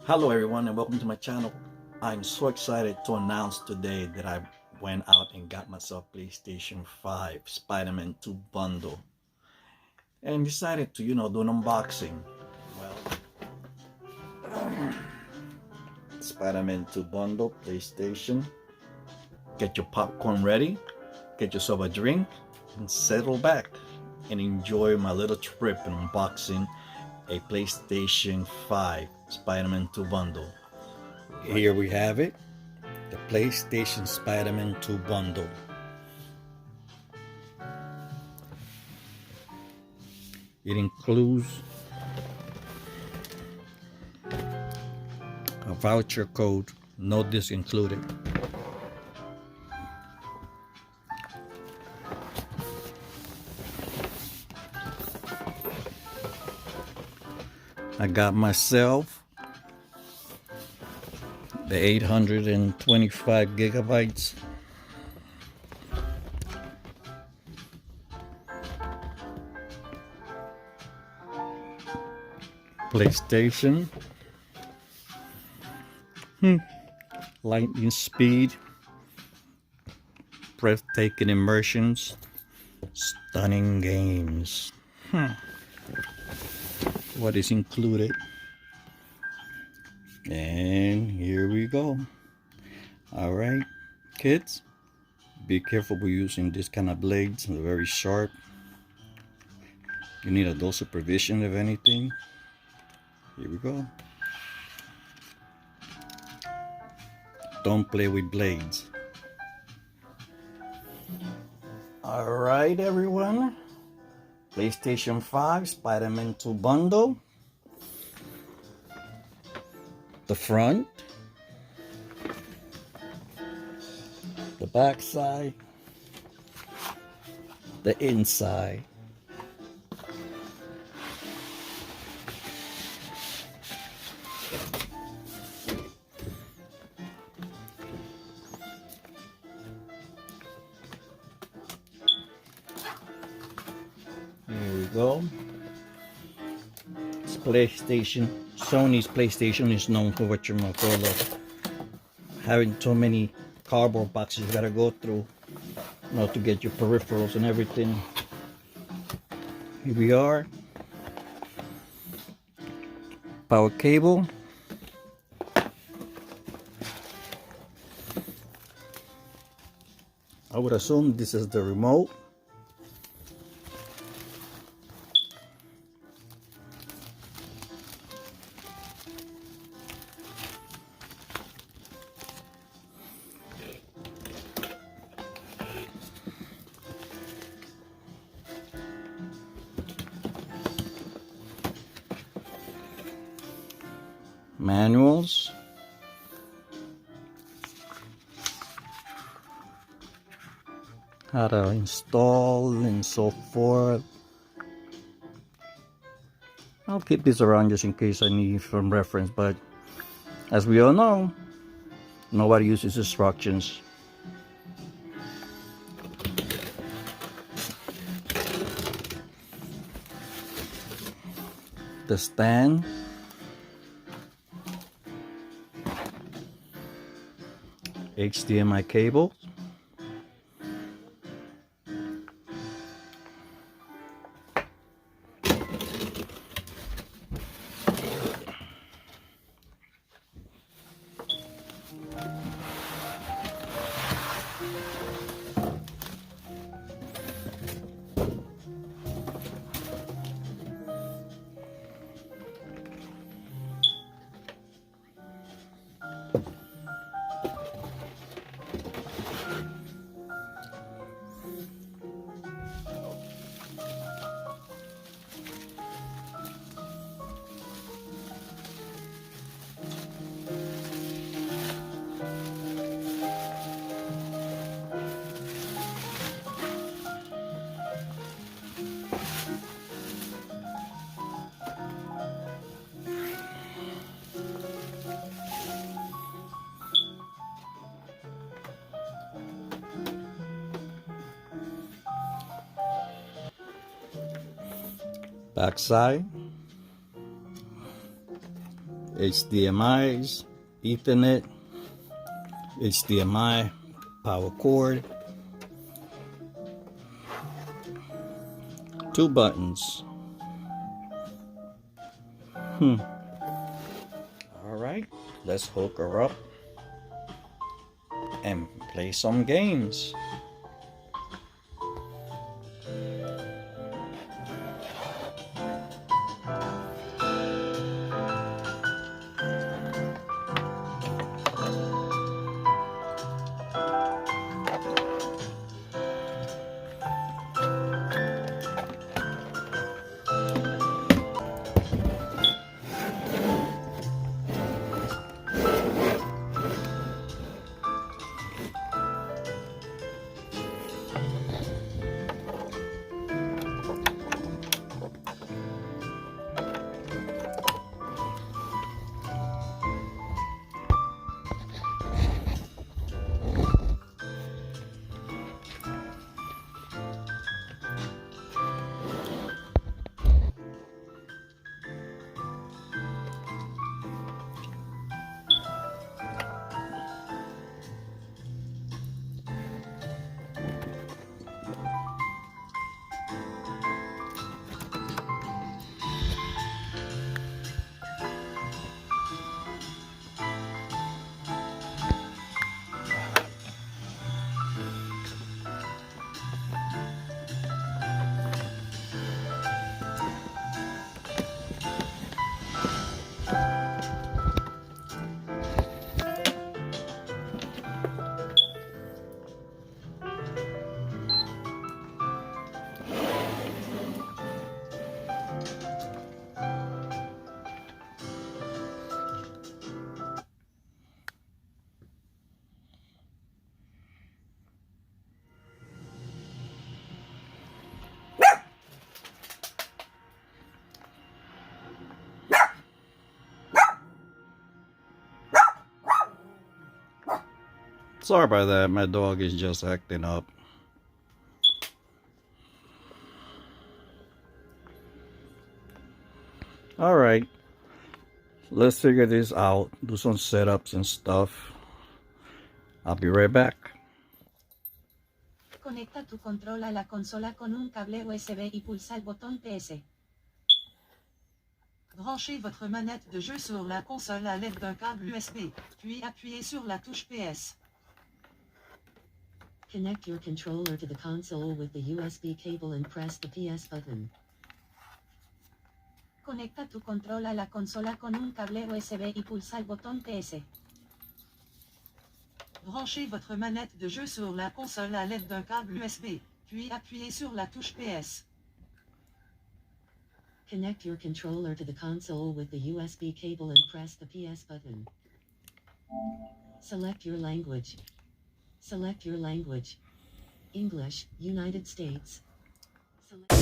Hello everyone and welcome to my channel. I'm so excited to announce today that I went out and got myself PlayStation 5 Spiderman 2 bundle and decided to do an unboxing. Well, Spiderman 2 bundle, PlayStation. Get your popcorn ready, get yourself a drink and settle back and enjoy my little trip in unboxing a PlayStation 5 Spiderman 2 bundle. Here we have it, the PlayStation Spiderman 2 bundle. It includes a voucher code, no disc included. I got myself the 825 gigabytes PlayStation, lightning speed, breathtaking immersions, stunning games. What is included? And here we go. All right, kids, be careful with using this kind of blades. They're very sharp. You need adult supervision if anything. Here we go. Don't play with blades. All right, everyone. PlayStation 5 Spider-Man 2 bundle. The front, the back side, the inside. Here we go. It's PlayStation. Sony's PlayStation is known for what you might call having too many cardboard boxes you gotta go through, to get your peripherals and everything. Here we are. Power cable. I would assume this is the remote. Manuals, how to install and so forth. I'll keep this around just in case I need from reference, but as we all know, nobody uses instructions. The stand, HDMI cable, backside, HDMI's, Ethernet, HDMI, power cord, 2 buttons. Alright, let's hook her up and play some games. Sorry about that, my dog is just acting up. Alright, let's figure this out, do some setups and stuff. I'll be right back. Conecta tu control a la consola con un câble USB y pulsa el botón PS. Branchez votre manette de jeu sur la console à l'aide d'un câble USB, puis appuyez sur la touche PS. Connect your controller to the console with the USB cable and press the PS button. Conecta tu control a la consola con un câble USB y pulsa el botón PS. Branchez votre manette de jeu sur la console à l'aide d'un câble USB, puis appuyez sur la touche PS. Connect your controller to the console with the USB cable and press the PS button. Select your language. Select your language. English, United States. Select